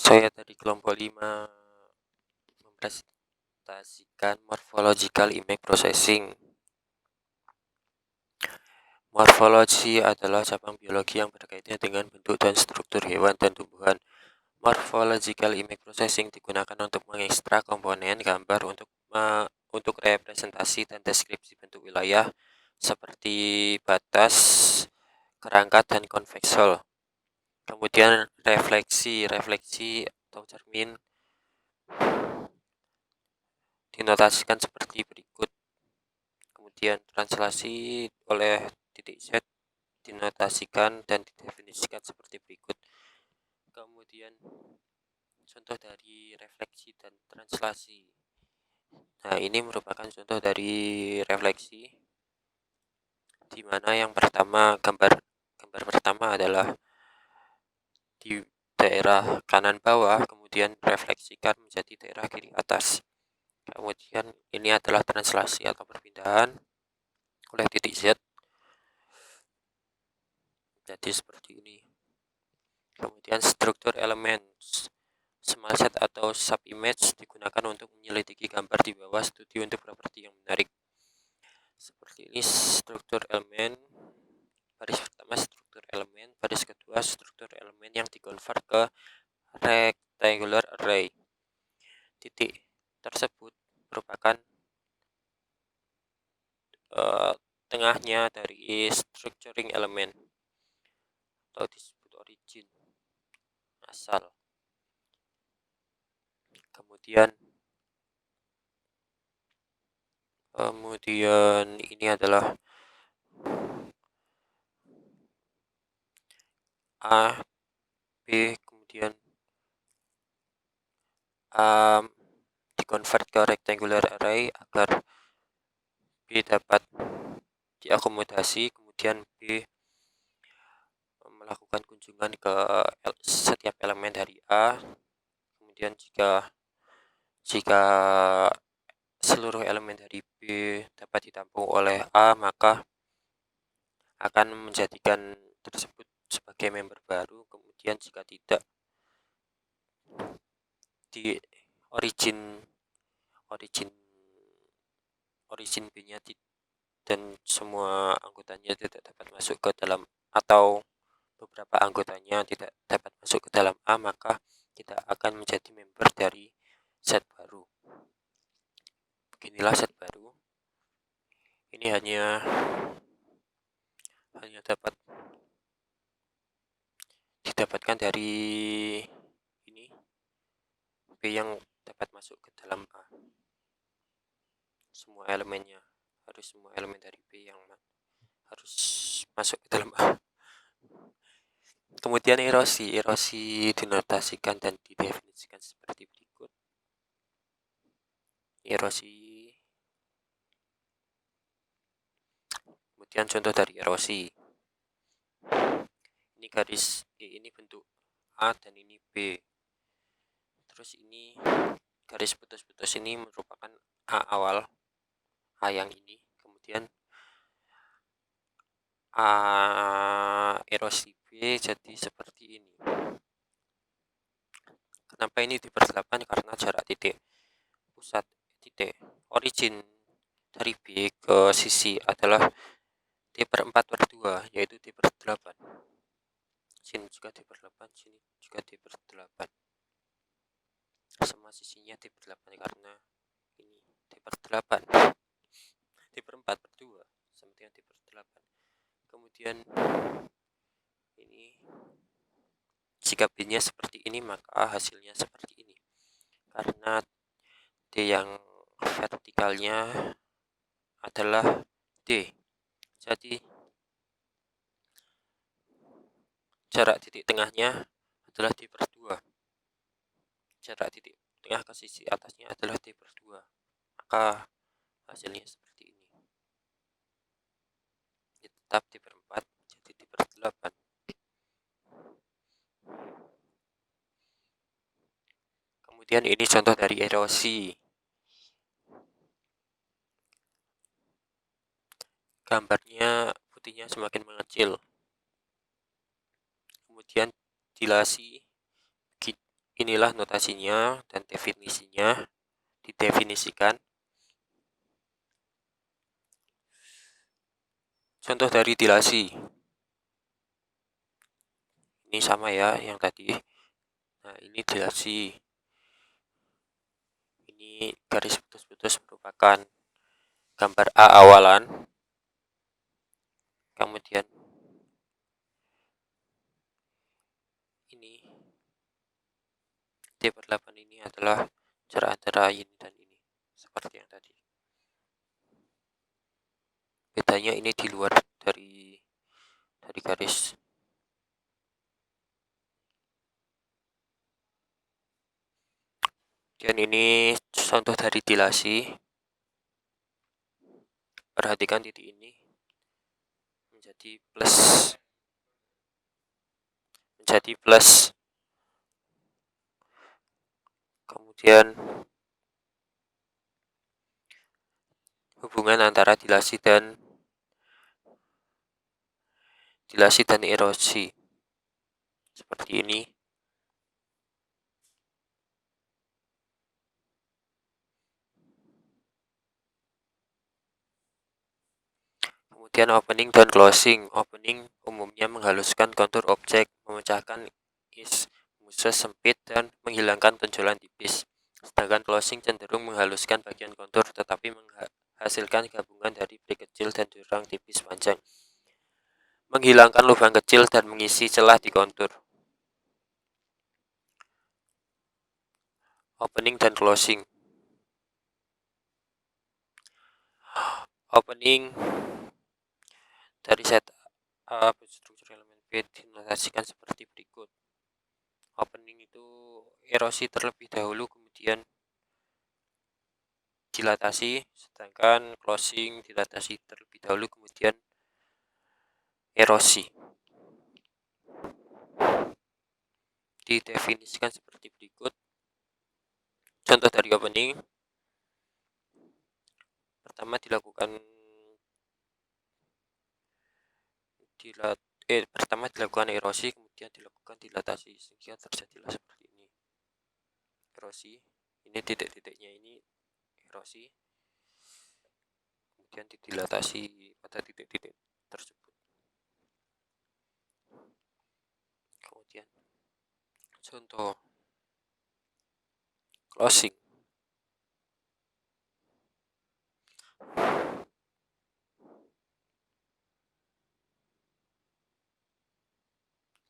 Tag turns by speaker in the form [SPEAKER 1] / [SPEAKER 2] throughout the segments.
[SPEAKER 1] Saya dari kelompok 5 mempresentasikan Morphological Image Processing. Morfologi adalah cabang biologi yang berkaitan dengan bentuk dan struktur hewan dan tumbuhan. Morphological Image Processing digunakan untuk mengekstrak komponen gambar untuk representasi dan deskripsi bentuk wilayah seperti batas, kerangka, dan konveksel. Kemudian refleksi atau cermin dinotasikan seperti berikut. Kemudian translasi oleh titik Z dinotasikan dan didefinisikan seperti berikut. Kemudian contoh dari refleksi dan translasi. Nah, ini merupakan contoh dari refleksi, di mana yang pertama gambar pertama adalah di daerah kanan bawah, kemudian refleksikan menjadi daerah kiri atas. Kemudian ini adalah translasi atau perpindahan oleh titik Z. Jadi seperti ini. Kemudian struktur elemen. Small set atau sub-image digunakan untuk menyelidiki gambar di bawah studi untuk properti yang menarik. Seperti ini struktur elemen. Baris pertama struktur elemen, baris kedua struktur elemen yang dikonvert ke rectangular array. Titik tersebut merupakan tengahnya dari structuring elemen atau disebut origin, asal. Kemudian ini adalah A, B, kemudian dikonvert ke rectangular array agar B dapat diakomodasi, kemudian B melakukan kunjungan ke setiap elemen dari A. Kemudian jika seluruh elemen dari B dapat ditampung oleh A, maka akan menjadikan tersebut sebagai member baru. Kemudian jika tidak, di origin B-nya dan semua anggotanya tidak dapat masuk ke dalam, atau beberapa anggotanya tidak dapat masuk ke dalam A, maka kita akan menjadi member dari set baru. Beginilah set baru. Ini hanya dapat didapatkan dari ini B yang dapat masuk ke dalam A. Semua elemen dari B yang harus masuk ke dalam A. Kemudian erosi dinotasikan dan didefinisikan seperti berikut. Erosi. Kemudian contoh dari erosi. Ini garis ini bentuk A dan ini B. Terus ini garis putus-putus ini merupakan A awal, A yang ini. Kemudian erosi B jadi seperti ini. Kenapa ini diperselapkan? Karena jarak titik pusat origin dari B ke sisi adalah D/4/2, yaitu D/8. Sini juga D/8, sini juga D/8. Semua sisinya D/8 karena ini D/8. D/4/2 sama dengan D/8. Kemudian ini jika B-nya seperti ini, maka hasilnya seperti ini. Karena D yang vertikalnya adalah D. Jadi jarak titik tengahnya adalah D/2. Jarak titik tengah ke sisi atasnya adalah D/2. Maka hasilnya seperti ini. Tetap D/4 jadi D/8. Kemudian ini contoh dari erosi. Gambarnya putihnya semakin mengecil. Kemudian dilasi Inilah notasinya dan definisinya, didefinisikan. Contoh dari dilasi. Ini sama ya yang tadi. Nah, ini dilasi. Ini garis putus-putus merupakan gambar A awalan. Kemudian ini D/8 ini adalah jarak antara ini dan ini, seperti yang tadi. Bedanya ini di luar dari garis. Dan ini contoh dari dilasi. Perhatikan titik ini menjadi plus. Kemudian hubungan antara dilasi dan erosi seperti ini. Kemudian opening dan closing. Opening umumnya menghaluskan kontur objek, memecahkan isthmus sempit dan menghilangkan tonjolan tipis. Sedangkan closing cenderung menghaluskan bagian kontur tetapi menghasilkan gabungan dari plik kecil dan jurang tipis panjang. Menghilangkan lubang kecil dan mengisi celah di kontur. Opening dan closing. Opening dari setup struktur elemen B dinotasikan seperti berikut. Opening itu erosi terlebih dahulu, kemudian dilatasi, sedangkan closing dilatasi terlebih dahulu, kemudian erosi. Didefinisikan seperti berikut. Contoh dari opening. Pertama dilakukan erosi, kemudian dilakukan dilatasi sehingga terjadilah seperti ini. Erosi, ini titik-titiknya ini erosi, kemudian dilatasi pada titik-titik tersebut. Kemudian contoh closing.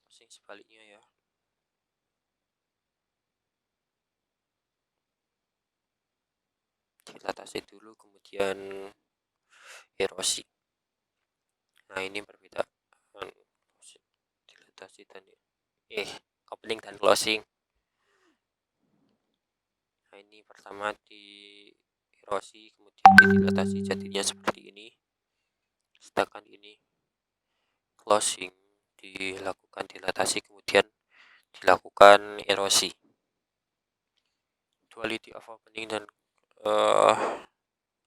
[SPEAKER 1] Closing sebaliknya ya. Dilatasi dulu, kemudian erosi. Nah, ini perbedaan dilatasi dan opening dan closing. Nah, ini pertama di erosi, kemudian dilatasi, jadinya seperti ini. Sedangkan ini closing, dilakukan dilatasi, kemudian dilakukan erosi. Duality of opening dan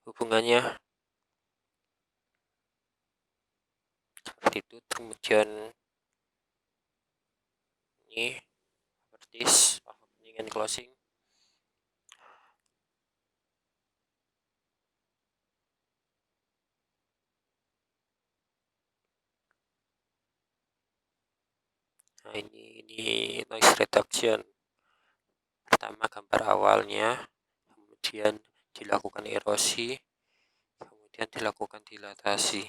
[SPEAKER 1] hubungannya seperti itu. Kemudian ini properties of opening and closing. Nah, ini noise reduction. Pertama gambar awalnya, kemudian dilakukan erosi, kemudian dilakukan dilatasi.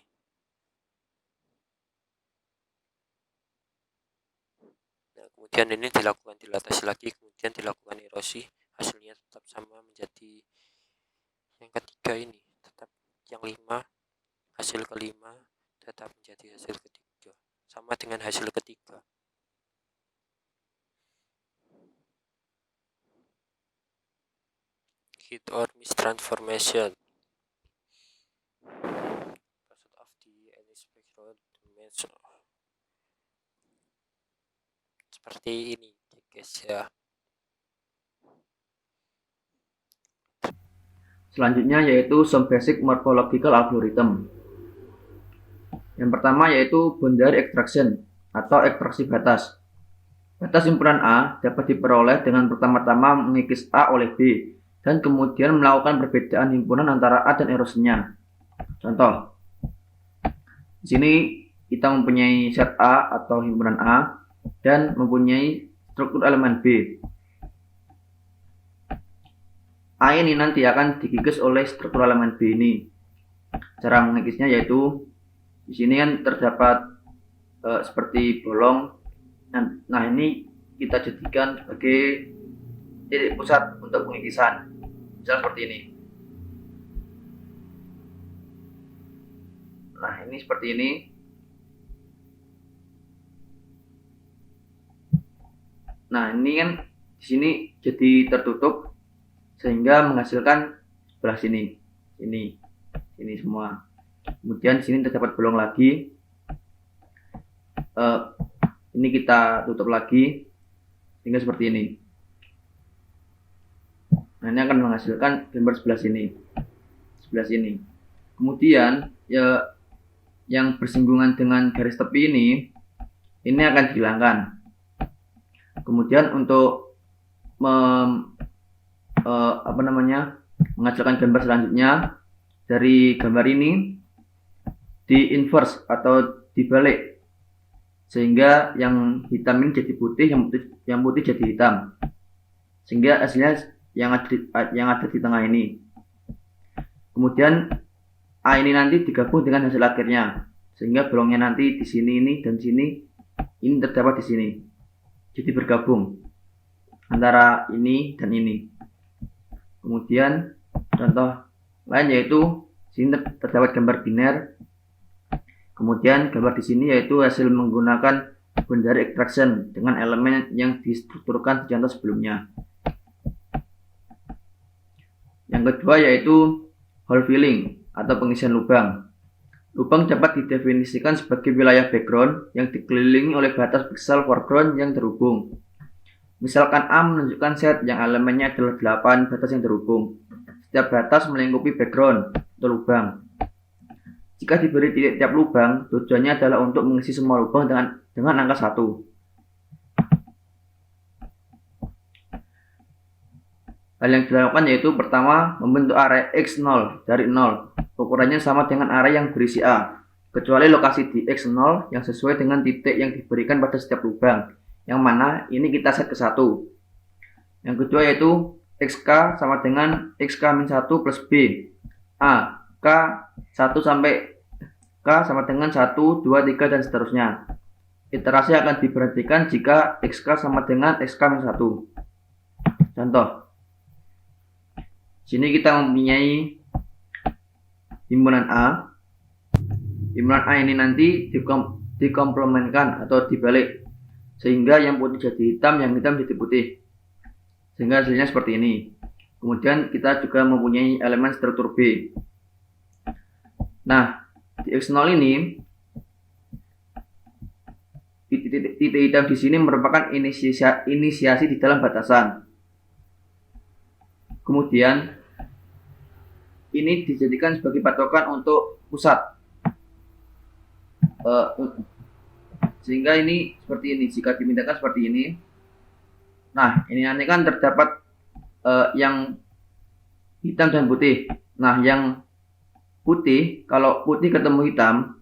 [SPEAKER 1] Nah, kemudian ini dilakukan dilatasi lagi, kemudian dilakukan erosi, hasilnya tetap sama menjadi yang ketiga ini, tetap yang 5, hasil kelima tetap menjadi hasil ketiga, sama dengan hasil ketiga. Hit or miss transformation. Pursuit of the unexpected dimension. Seperti ini guys ya.
[SPEAKER 2] Selanjutnya yaitu some basic morphological algorithm. Yang pertama yaitu boundary extraction atau ekstraksi batas. Batas himpunan A dapat diperoleh dengan pertama-tama mengikis A oleh B dan kemudian melakukan perbedaan himpunan antara A dan erosennya. Contoh, di sini kita mempunyai set A atau himpunan A dan mempunyai struktur elemen B. A ini nanti akan dikikis oleh struktur elemen B ini. Cara mengikisnya yaitu di sini kan terdapat seperti bolong. Nah, ini kita jadikan sebagai titik pusat untuk pengikisan. Misal seperti ini. Nah, ini seperti ini. Nah, ini kan di sini jadi tertutup sehingga menghasilkan sebelah sini. Ini semua. Kemudian di sini terdapat bolong lagi. Ini kita tutup lagi sehingga seperti ini. Nah, ini akan menghasilkan gambar sebelah sini. Kemudian ya yang bersinggungan dengan garis tepi ini akan dihilangkan. Kemudian untuk menghasilkan gambar selanjutnya dari gambar ini di inverse atau dibalik, sehingga yang hitam ini jadi putih, yang putih jadi hitam, sehingga hasilnya yang ada di tengah ini. Kemudian A ini nanti digabung dengan hasil akhirnya, sehingga bolongnya nanti di sini ini dan sini ini terdapat di sini, jadi bergabung antara ini dan ini. Kemudian contoh lain yaitu sini terdapat gambar biner. Kemudian gambar di sini yaitu hasil menggunakan boundary extraction dengan elemen yang distrukturkan di contoh sebelumnya. Yang kedua yaitu hole filling atau pengisian lubang. Lubang dapat didefinisikan sebagai wilayah background yang dikelilingi oleh batas piksel foreground yang terhubung. Misalkan A menunjukkan set yang elemennya adalah 8 batas yang terhubung. Setiap batas melingkupi background atau lubang. Jika diberi titik tiap lubang, tujuannya adalah untuk mengisi semua lubang dengan angka 1. Hal yang dilakukan yaitu pertama, membentuk area X0 dari 0. Ukurannya sama dengan area yang berisi A, kecuali lokasi di X0 yang sesuai dengan titik yang diberikan pada setiap lubang, yang mana ini kita set ke 1. Yang kedua yaitu XK sama dengan XK-1 plus B. A, K 1 sampai K sama dengan 1, 2, 3 dan seterusnya. Iterasi akan diberhentikan jika XK sama dengan XK-1. Contoh, sini kita mempunyai himpunan A. Himpunan A ini nanti dikomplementkan atau dibalik, sehingga yang putih jadi hitam, yang hitam jadi putih, sehingga hasilnya seperti ini. Kemudian kita juga mempunyai elemen struktur B. Nah, di X0 ini titik hitam di sini merupakan inisiasi di dalam batasan. Kemudian ini dijadikan sebagai patokan untuk pusat, sehingga ini seperti ini. Jika dimintakan seperti ini, nah ini nanti kan terdapat yang hitam dan putih. Nah, yang putih, kalau putih ketemu hitam,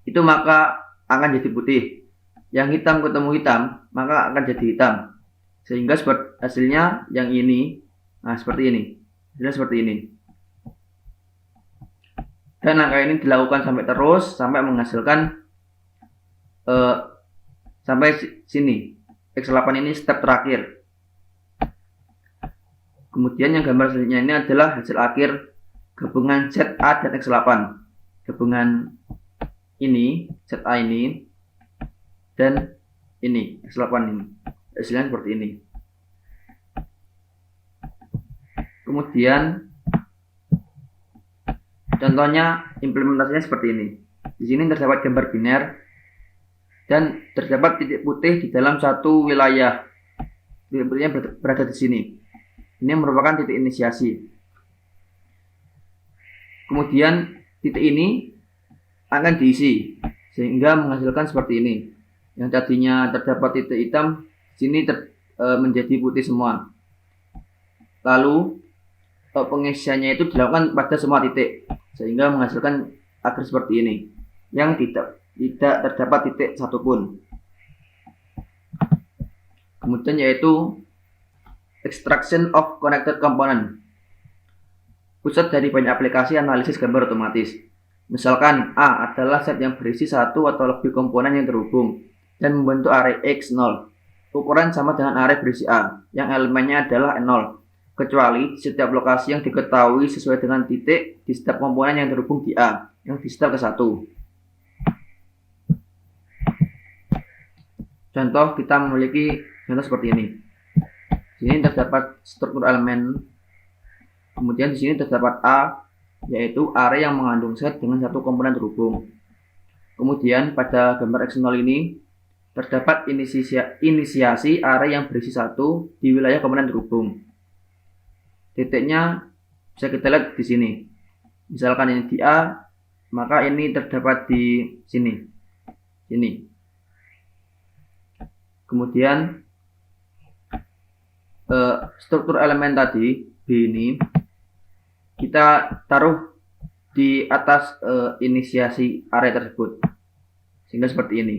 [SPEAKER 2] itu maka akan jadi putih. Yang hitam ketemu hitam, maka akan jadi hitam. Sehingga hasilnya yang ini, nah seperti ini. Hasilnya seperti ini. Dan angka ini dilakukan sampai terus, sampai menghasilkan sampai sini. X8 ini step terakhir. Kemudian yang gambar selanjutnya ini adalah hasil akhir gabungan set A dan X8. Gabungan ini, set A ini, dan ini, X8 ini. Hasilnya seperti ini. Kemudian, contohnya implementasinya seperti ini. Di sini terdapat gambar biner, dan terdapat titik putih di dalam satu wilayah. Titik putihnya berada di sini. Ini merupakan titik inisiasi. Kemudian titik ini akan diisi sehingga menghasilkan seperti ini. Yang tadinya terdapat titik hitam, sini menjadi putih semua. Lalu pengisiannya itu dilakukan pada semua titik, sehingga menghasilkan agar seperti ini, yang tidak terdapat titik satupun. Kemudian yaitu extraction of connected component, pusat dari banyak aplikasi analisis gambar otomatis. Misalkan A adalah set yang berisi satu atau lebih komponen yang terhubung dan membentuk array X0. Ukuran sama dengan array berisi A, yang elemennya adalah 0, kecuali di setiap lokasi yang diketahui sesuai dengan titik di setiap komponen yang terhubung di A, yang disetel ke 1. Contoh, kita memiliki contoh seperti ini. Di sini terdapat struktur elemen, kemudian di sini terdapat A, yaitu array yang mengandung set dengan satu komponen terhubung. Kemudian pada gambar X0 ini terdapat inisiasi array yang berisi satu di wilayah komponen terhubung. Titiknya bisa kita lihat di sini. Misalkan ini di A, maka ini terdapat di sini. Kemudian struktur elemen tadi B ini kita taruh di atas inisiasi array tersebut, sehingga seperti ini.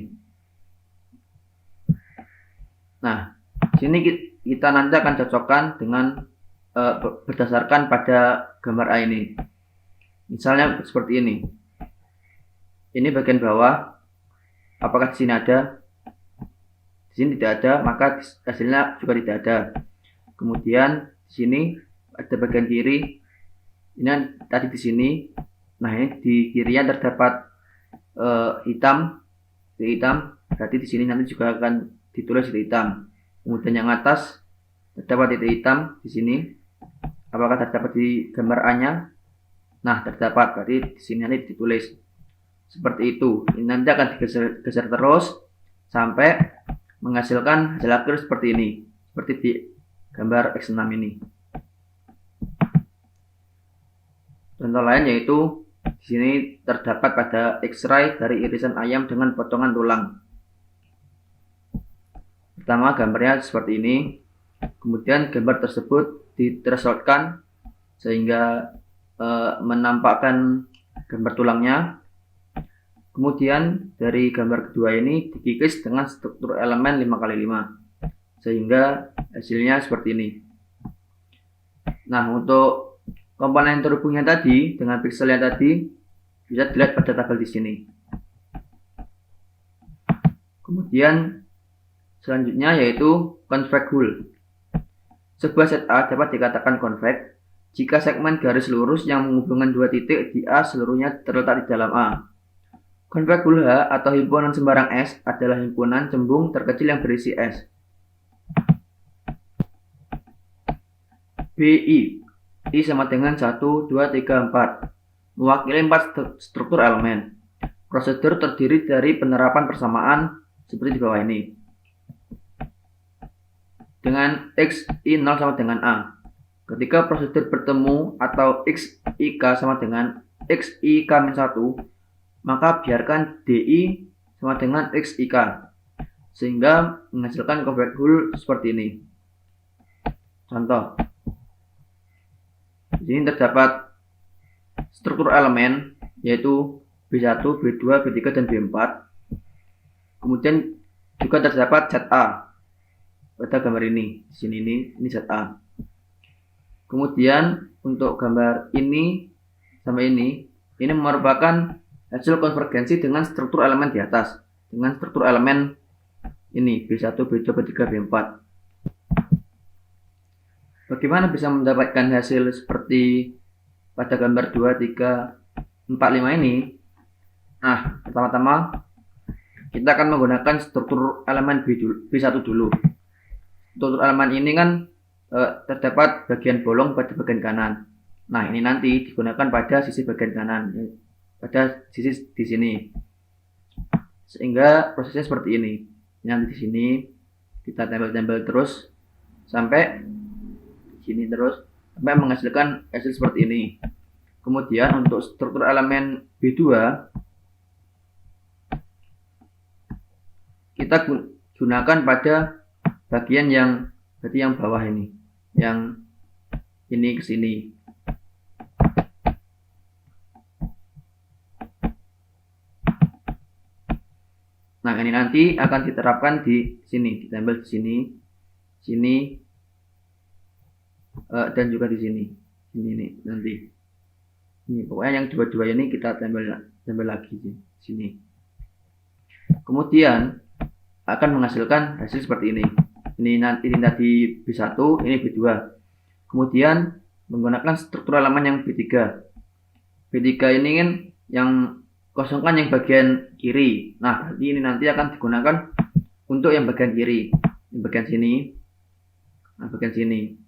[SPEAKER 2] Nah, sini kita nanti akan cocokkan dengan berdasarkan pada gambar A ini. Misalnya seperti ini. Ini bagian bawah. Apakah di sini ada? Di sini tidak ada, maka hasilnya juga tidak ada. Kemudian di sini ada bagian kiri. Ini tadi di sini. Nah, ini di kirinya terdapat hitam. Berarti di sini nanti juga akan ditulis titik hitam. Kemudian yang atas terdapat titik hitam di sini. Apakah terdapat di gambar A-nya? Nah, terdapat. Berarti di sini nanti ditulis seperti itu. Ini nanti akan digeser terus sampai menghasilkan hasil akhir seperti ini, seperti di gambar X6 ini. Contoh lain yaitu di sini terdapat pada X-ray dari irisan ayam dengan potongan tulang. Pertama, gambarnya seperti ini. Kemudian gambar tersebut di-thresholdkan sehingga menampakkan gambar tulangnya. Kemudian dari gambar kedua ini dikikis dengan struktur elemen 5x5 sehingga hasilnya seperti ini. Nah, untuk komponen terhubungnya tadi dengan pixelnya tadi bisa dilihat pada tabel di sini. Kemudian selanjutnya yaitu convex hull. Sebuah set A dapat dikatakan convex jika segmen garis lurus yang menghubungkan dua titik di A seluruhnya terletak di dalam A. Convex hull H atau himpunan sembarang S adalah himpunan cembung terkecil yang berisi S. BI I sama dengan 1, 2, 3, 4 mewakili 4 struktur elemen. Prosedur terdiri dari penerapan persamaan seperti di bawah ini. Dengan X I 0 sama dengan A. Ketika prosedur bertemu atau X I K sama dengan X I K min 1, maka biarkan DI sama dengan X I K sehingga menghasilkan convex hull seperti ini. Contoh. Di sini terdapat struktur elemen yaitu B1, B2, B3 dan B4. Kemudian juga terdapat zat A pada gambar ini. Di sini ini zat A. Kemudian untuk gambar ini sampai ini merupakan hasil konvergensi dengan struktur elemen di atas, dengan struktur elemen ini B1, B2, B3, B4. Bagaimana bisa mendapatkan hasil seperti pada gambar 2, 3, 4, 5 ini? Nah, pertama-tama kita akan menggunakan struktur elemen B1 dulu. Struktur elemen ini kan terdapat bagian bolong pada bagian kanan. Nah, ini nanti digunakan pada sisi bagian kanan, pada sisi di sini. Sehingga prosesnya seperti ini. Nanti di sini kita tempel-tempel terus sampai sini terus sampai menghasilkan hasil seperti ini. Kemudian untuk struktur elemen B2 kita gunakan pada bagian yang berarti yang bawah ini, yang ini ke sini. Nah, ini nanti akan diterapkan di sini, ditempel di sini, sini, dan juga di sini. Ini nih nanti. Ini pokoknya yang dua-dua ini kita tempel lagi di sini. Kemudian akan menghasilkan hasil seperti ini. Ini tadi B1, ini B2. Kemudian menggunakan struktur elemen yang B3. B3 ini kan yang kosongkan yang bagian kiri. Nah, ini nanti akan digunakan untuk yang bagian kiri, yang bagian sini. Nah, bagian sini.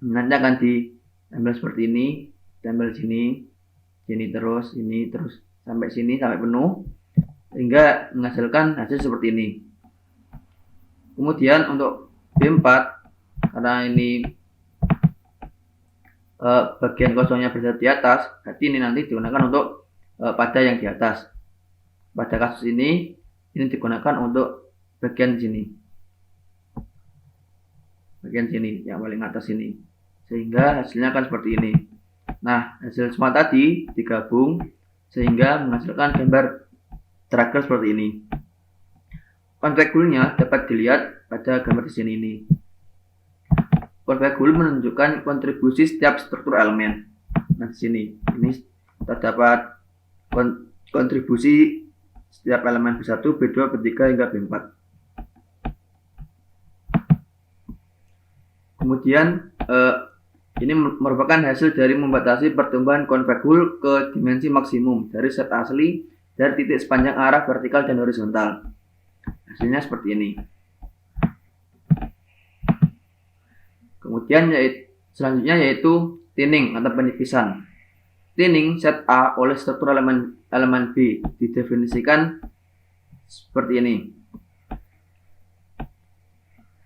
[SPEAKER 2] Nanti akan ditempel seperti ini, tempel sini, sini terus, ini terus sampai sini sampai penuh, sehingga menghasilkan hasil seperti ini. Kemudian untuk B4, karena ini bagian kosongnya berada di atas, berarti ini nanti digunakan untuk pada yang di atas. Pada kasus ini digunakan untuk bagian sini, bagian sini yang paling atas ini, sehingga hasilnya akan seperti ini. Nah, hasil semua tadi digabung sehingga menghasilkan gambar triangle seperti ini. Konvegulnya dapat dilihat pada gambar di sini ini. Konvegul menunjukkan kontribusi setiap struktur elemen. Nah, di sini ini terdapat kontribusi setiap elemen B1, B2, B3 hingga B4. Kemudian ini merupakan hasil dari membatasi pertumbuhan konvegul ke dimensi maksimum dari set asli dari titik sepanjang arah vertikal dan horizontal. Hasilnya seperti ini. Kemudian selanjutnya yaitu thinning atau penipisan. Thinning set A oleh struktur elemen B didefinisikan seperti ini.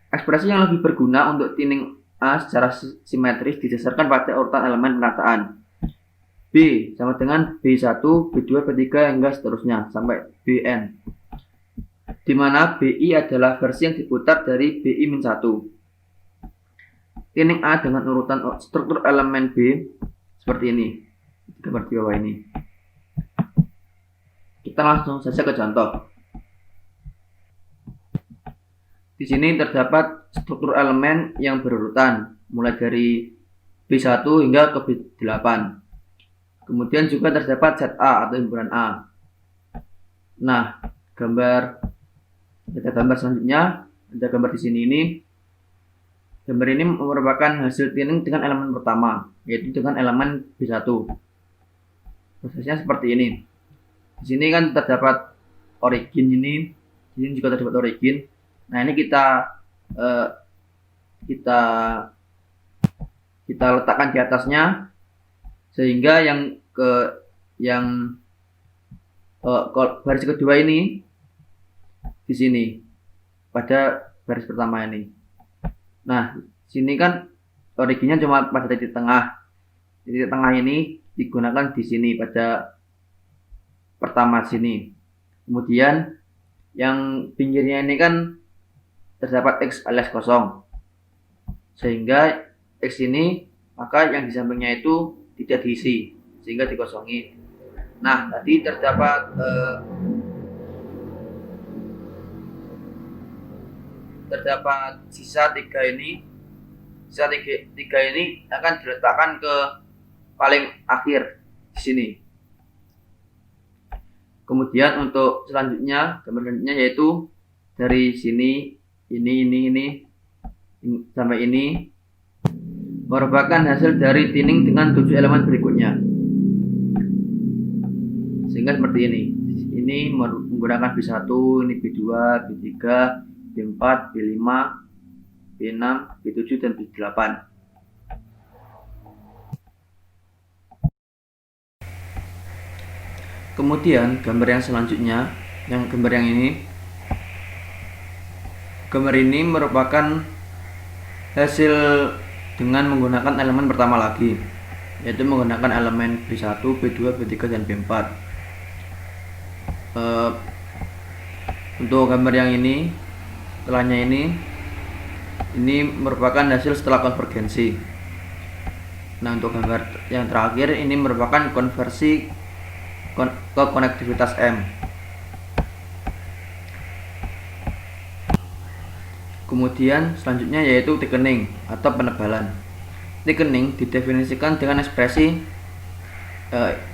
[SPEAKER 2] Ekspresi yang lebih berguna untuk thinning A secara simetris didasarkan pada urutan elemen penataan. B sama dengan B1, B2, B3 hingga seterusnya sampai Bn. Di mana BI adalah versi yang diputar dari BI-1. Thinning A dengan urutan struktur elemen B seperti ini. Gambar di bawah ini. Kita langsung saja ke contoh. Di sini terdapat struktur elemen yang berurutan, mulai dari B1 hingga ke B8. Kemudian juga terdapat set A atau himpunan A. Nah, gambar selanjutnya, ada gambar di sini ini. Gambar ini merupakan hasil thinning dengan elemen pertama, yaitu dengan elemen B1. Prosesnya seperti ini. Di sini kan terdapat origin ini, di sini juga terdapat origin. Nah, ini kita letakkan di atasnya sehingga baris kedua ini di sini pada baris pertama ini. Nah, sini kan originnya cuma pada titik tengah. Titik tengah ini digunakan di sini pada pertama sini. Kemudian yang pinggirnya ini kan terdapat X alias kosong, sehingga X ini maka yang di sampingnya itu tidak diisi sehingga dikosongi. Nah, tadi terdapat sisa 3 ini. Sisa 3 ini akan diletakkan ke paling akhir di sini. Kemudian untuk selanjutnya, gambar selanjutnya yaitu dari sini ini sampai ini merupakan hasil dari thinning dengan 7 elemen berikutnya. Sehingga seperti ini. Ini menggunakan B1, ini B2, B3, B4, B5, B6, B7 dan B8. Kemudian gambar yang selanjutnya, gambar ini merupakan hasil dengan menggunakan elemen pertama lagi, yaitu menggunakan elemen B1, B2, B3 dan B4. Untuk gambar yang ini, setelahnya ini merupakan hasil setelah konvergensi. Nah, untuk gambar yang terakhir ini merupakan konversi ke konektivitas M. Kemudian selanjutnya yaitu thickening atau penebalan. Thickening didefinisikan dengan ekspresi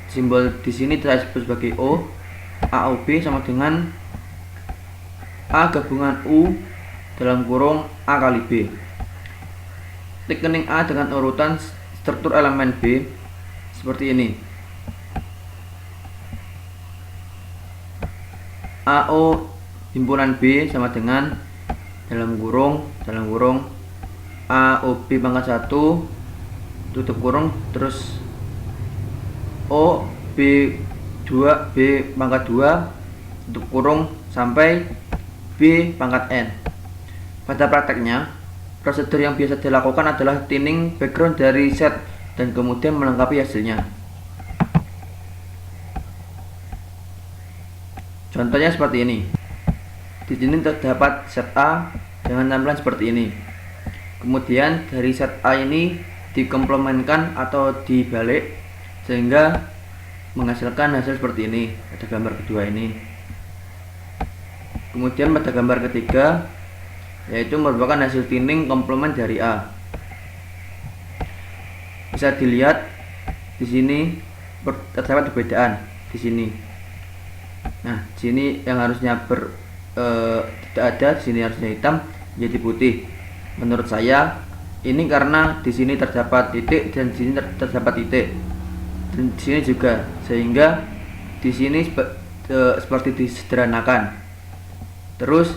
[SPEAKER 2] simbol di sini saya sebut sebagai O. AOB sama dengan A gabungan U dalam kurung A kali B. Thickening A dengan urutan struktur elemen B seperti ini. AO himpunan B sama dengan dalam kurung AOB pangkat 1 tutup kurung terus O B2 B pangkat 2 tutup kurung sampai B pangkat N. Pada prakteknya, prosedur yang biasa dilakukan adalah thinning background dari set dan kemudian melengkapi hasilnya. Contohnya seperti ini. Di sini terdapat set A dengan tampilan seperti ini. Kemudian dari set A ini dikomplementkan atau dibalik sehingga menghasilkan hasil seperti ini pada gambar kedua ini. Kemudian pada gambar ketiga yaitu merupakan hasil thinning komplement dari A. Bisa dilihat di sini terdapat perbedaan di sini. Nah, di sini yang harusnya tidak ada, di sini harusnya hitam menjadi putih. Menurut saya ini karena di sini terdapat titik dan di sini terdapat titik. Dan di sini juga sehingga di sini seperti disederhanakan. Terus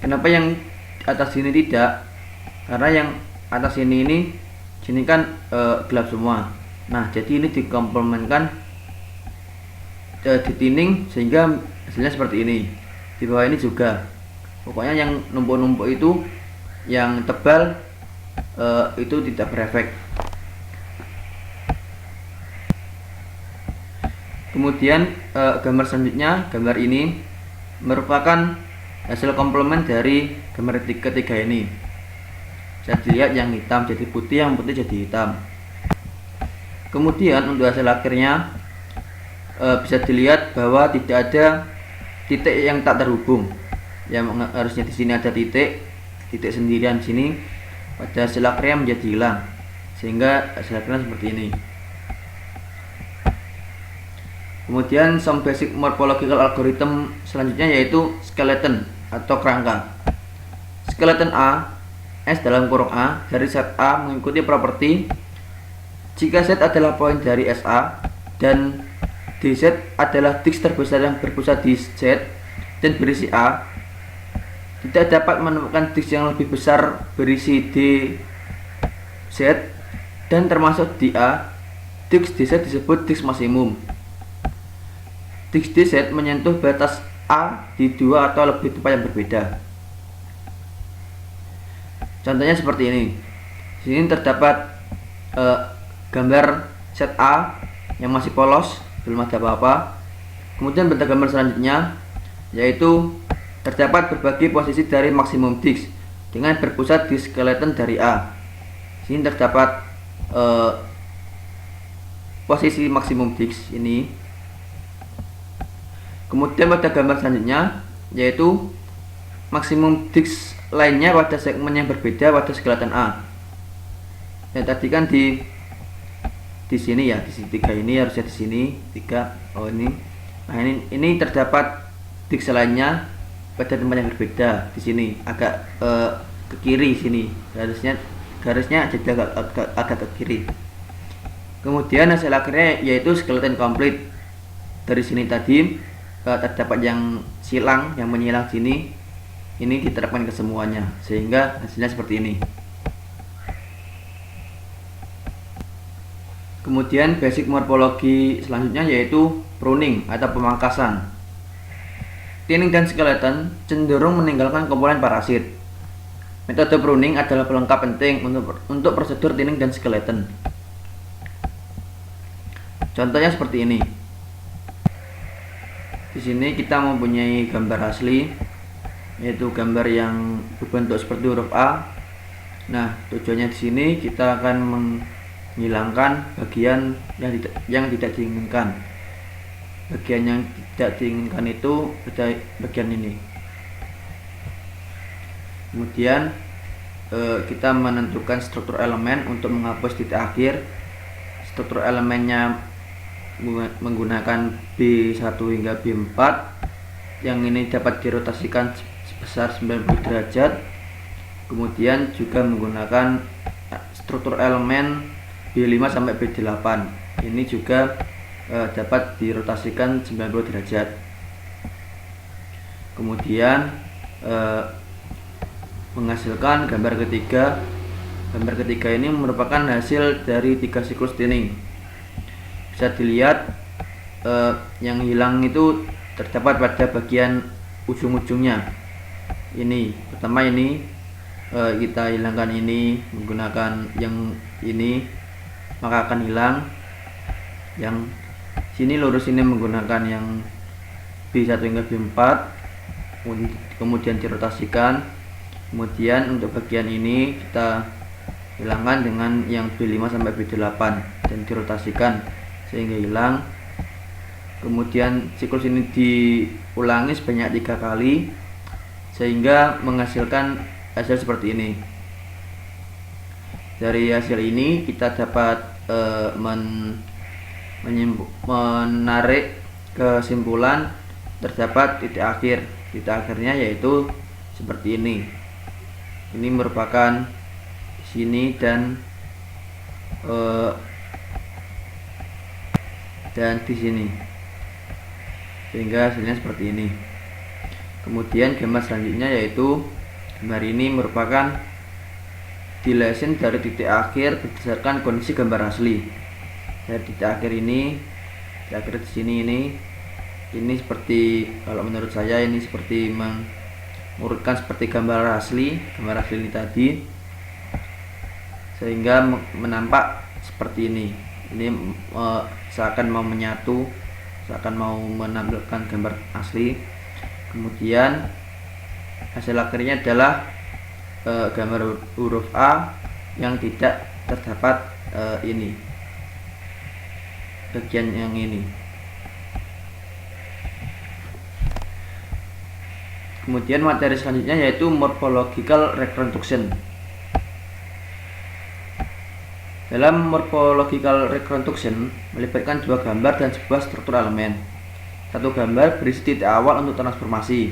[SPEAKER 2] kenapa yang atas sini tidak? Karena yang atas ini sini kan gelap semua. Nah, jadi ini dikomplementkan di thinning sehingga hasilnya seperti ini. Di bawah ini juga. Pokoknya yang numpuk-numpuk itu yang tebal itu tidak berefek. Kemudian gambar selanjutnya, gambar ini merupakan hasil komplement dari gambar ketiga ini. Bisa dilihat yang hitam jadi putih, yang putih jadi hitam. Kemudian untuk hasil akhirnya bisa dilihat bahwa tidak ada titik yang tak terhubung. Yang harusnya di sini ada titik sendirian di sini, pada hasil akhirnya menjadi hilang, sehingga hasil akhirnya seperti ini. Kemudian some basic morphological algorithm selanjutnya yaitu skeleton atau kerangka. Skeleton A, S dalam kurung A dari set A mengikuti properti jika set adalah poin dari SA dan DZ adalah disk terbesar yang berpusat di Z dan berisi A, tidak dapat menemukan disk yang lebih besar berisi DZ dan termasuk di A, disk DZ disebut disk maksimum. Disk DZ menyentuh batas A di dua atau lebih tempat yang berbeda. Contohnya seperti ini. Di sini terdapat gambar set A yang masih polos, belum ada apa-apa. Kemudian pada gambar selanjutnya yaitu terdapat berbagai posisi dari maksimum disk dengan berpusat di skeleton dari A. Di sini terdapat posisi maksimum disk ini. Kemudian pada gambar selanjutnya yaitu maksimum disk lainnya pada segmen yang berbeda pada skeleton A. Ya, tadi kan di sini ya, di sini 3 ini harusnya di sini 3. Oh ini. Nah, ini terdapat disk lainnya pada tempat yang berbeda. Di sini agak ke kiri sini. Garisnya jadi agak ke kiri. Kemudian hasil akhirnya yaitu skeleton complete. Dari sini tadi terdapat yang silang, yang menyilang sini. Ini diterapkan ke semuanya sehingga hasilnya seperti ini. Kemudian basic morfologi selanjutnya yaitu pruning atau pemangkasan. Thinning dan skeleton cenderung meninggalkan komponen parasit. Metode pruning adalah pelengkap penting untuk prosedur thinning dan skeleton. Contohnya seperti ini. Di sini kita mempunyai gambar asli yaitu gambar yang berbentuk seperti huruf A. Nah, tujuannya di sini kita akan menghilangkan bagian yang tidak diinginkan. Bagian yang tidak diinginkan itu bagian ini. Kemudian kita menentukan struktur elemen untuk menghapus titik akhir. Struktur elemennya menggunakan B1 hingga B4. Yang ini dapat dirotasikan sebesar 90 derajat. Kemudian juga menggunakan struktur elemen B5 sampai B8. Ini juga dapat dirotasikan 90 derajat. Kemudian menghasilkan gambar ketiga. Gambar ketiga ini merupakan hasil dari 3 siklus tuning. Bisa dilihat yang hilang itu terdapat pada bagian ujung-ujungnya. Ini pertama, ini kita hilangkan ini menggunakan yang ini, maka akan hilang. Yang sini lurus ini menggunakan yang B1 hingga B4, kemudian dirotasikan. Kemudian untuk bagian ini kita hilangkan dengan yang B5 sampai B8 dan dirotasikan sehingga hilang. Kemudian siklus ini diulangi sebanyak 3 kali sehingga menghasilkan hasil seperti ini. Dari hasil ini kita dapat menarik kesimpulan terdapat titik akhir. Titik akhirnya yaitu seperti ini. Ini merupakan sini dan di sini, sehingga hasilnya seperti ini. Kemudian gambar selanjutnya yaitu gambar ini merupakan dilesin dari titik akhir berdasarkan kondisi gambar asli. Dari titik akhir ini, titik akhir di sini ini seperti, kalau menurut saya ini seperti mengurutkan seperti gambar asli ini tadi, sehingga menampak seperti ini. Ini seakan mau menyatu, seakan mau menampilkan gambar asli. Kemudian hasil akhirnya adalah gambar huruf A yang tidak terdapat ini, bagian yang ini. Kemudian materi selanjutnya yaitu morphological reconstruction. Dalam morphological reconstruction melibatkan 2 gambar dan sebuah struktur elemen. Satu gambar berisi titik awal untuk transformasi.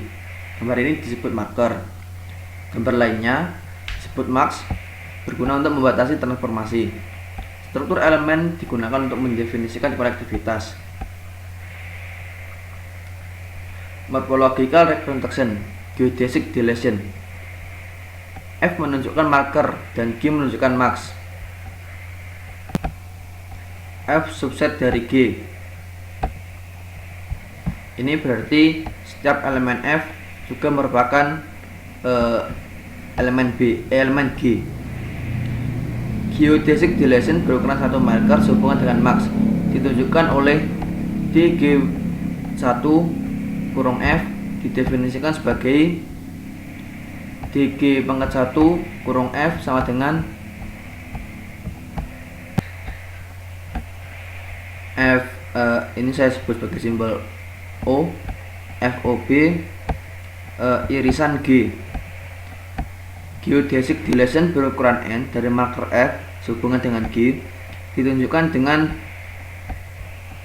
[SPEAKER 2] Gambar ini disebut marker. Gambar lainnya disebut mask, berguna untuk membatasi transformasi. Struktur elemen digunakan untuk mendefinisikan konektivitas. Morphological reconstruction, geodesic deletion. F menunjukkan marker dan G menunjukkan mask. F subset dari G. Ini berarti setiap elemen F juga merupakan elemen G. Geodesic deletion berukuran 1 marker sehubungan dengan max, ditunjukkan oleh DG1 kurung F didefinisikan sebagai DG1 kurung F sama dengan F, ini saya sebut sebagai simbol O, FOB, irisan G. Geodesic deletion berukuran N dari marker F sehubungan dengan G ditunjukkan dengan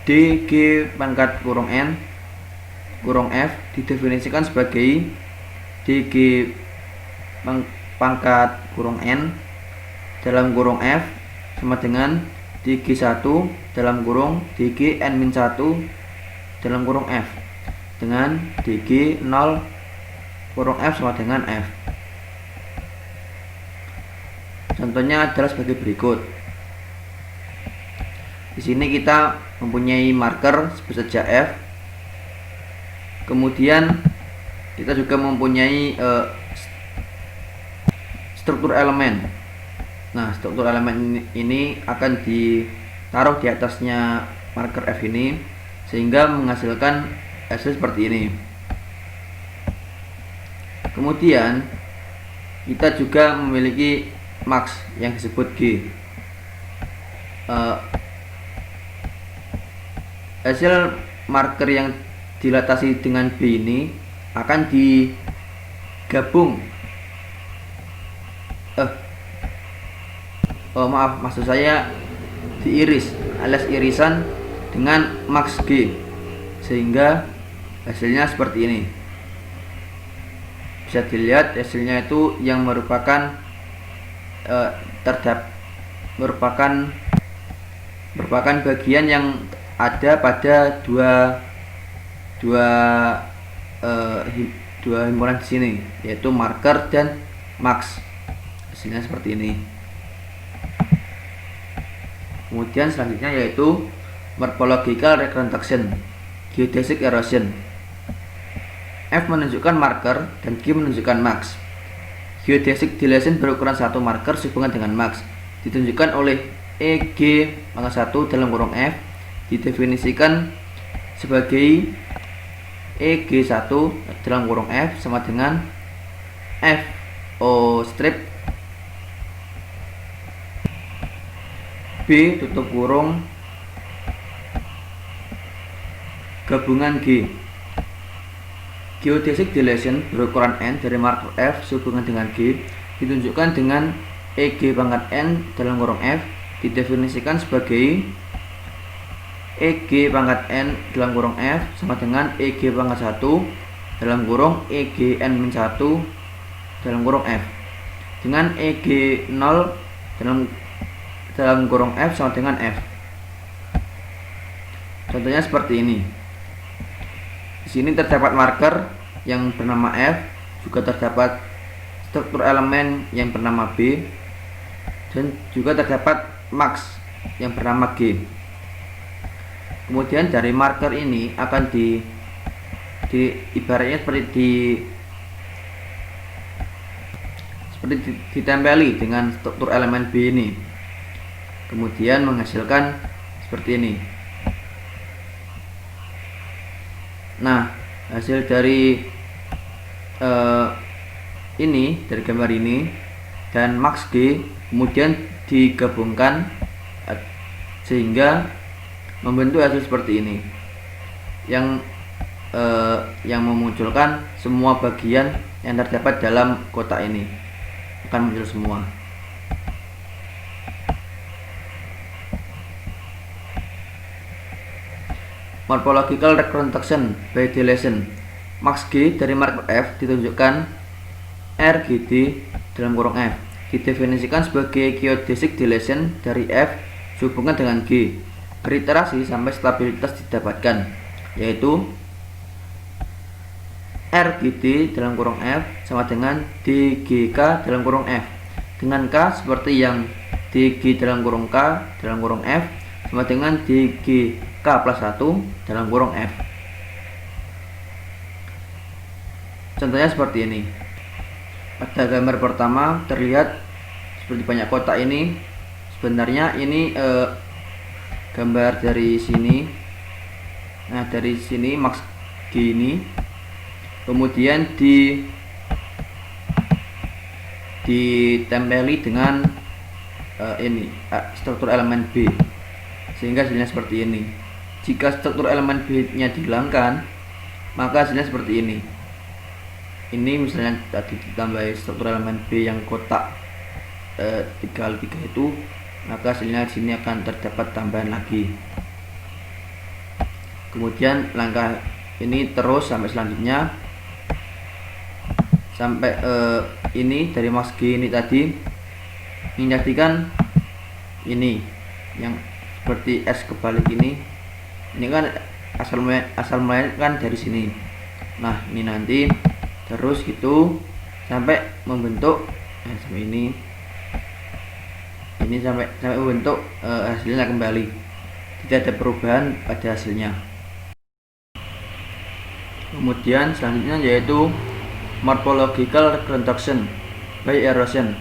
[SPEAKER 2] DG pangkat kurung N kurung F didefinisikan sebagai DG pangkat kurung N dalam kurung F sama dengan DG1 dalam kurung DG N-1 dalam kurung F dengan DG 0 kurung F sama dengan F. Contohnya adalah sebagai berikut. Di sini kita mempunyai marker sebut saja F. Kemudian kita juga mempunyai struktur elemen. Nah, struktur elemen ini akan ditaruh di atasnya marker F ini sehingga menghasilkan hasil seperti ini. Kemudian kita juga memiliki max yang disebut G. Hasil marker yang dilatasi dengan B ini akan digabung maksud saya diiris alias irisan dengan max G, sehingga hasilnya seperti ini. Bisa dilihat hasilnya itu yang merupakan merupakan bagian yang ada pada dua himpunan di sini, yaitu marker dan max. Hasilnya seperti ini. Kemudian selanjutnya yaitu morphological reconstruction, geodesic erosion. F menunjukkan marker dan G menunjukkan max. Geodesic dilation berukuran 1 marker sehubungan dengan max ditunjukkan oleh EG pangkat 1 dalam kurung F didefinisikan sebagai EG1 dalam kurung F sama dengan FO strip B tutup kurung gabungan G. Geodesic dilation berukuran N dari marker F sehubungan dengan G ditunjukkan dengan EG pangkat N dalam kurung F didefinisikan sebagai EG pangkat N dalam kurung F sama dengan EG pangkat 1 dalam kurung EG N-1 dalam kurung F dengan EG 0 dalam kurung F sama dengan F. Contohnya seperti ini. Di sini terdapat marker yang bernama F, juga terdapat struktur elemen yang bernama B, dan juga terdapat max yang bernama G. Kemudian dari marker ini akan ibaratnya seperti ditempeli dengan struktur elemen B ini, kemudian menghasilkan seperti ini. Nah, hasil dari dari gambar ini dan max G kemudian digabungkan sehingga membentuk hasil seperti ini, yang memunculkan semua bagian yang terdapat dalam kotak ini akan muncul semua. Morphological reconstruction by dilation. Max G dari marker F ditunjukkan RGD dalam kurung F didefinisikan sebagai geodesic dilation dari F sehubungan dengan G beriterasi sampai stabilitas didapatkan, yaitu RGD dalam kurung F sama dengan DGK dalam kurung F, dengan K seperti yang DG dalam kurung K dalam kurung F sama dengan DGK plus 1 dalam kurung F. Contohnya seperti ini. Pada gambar pertama terlihat seperti banyak kotak ini. Sebenarnya ini gambar dari sini. Nah, dari sini max G ini kemudian ditempeli dengan struktur elemen B, sehingga hasilnya seperti ini. Jika struktur elemen B-nya dihilangkan, maka hasilnya seperti ini. Ini misalnya tadi ditambahi struktur elemen B yang kotak 3x3 itu, maka hasilnya di sini akan terdapat tambahan lagi. Kemudian langkah ini terus sampai selanjutnya, sampai ini dari max G ini tadi menjadikan ini yang seperti S kebalik ini kan asal mulai kan dari sini. Nah, ini nanti terus gitu sampai membentuk sampai ini sampai membentuk hasilnya kembali, tidak ada perubahan pada hasilnya. Kemudian selanjutnya yaitu morphological reconstruction by erosion.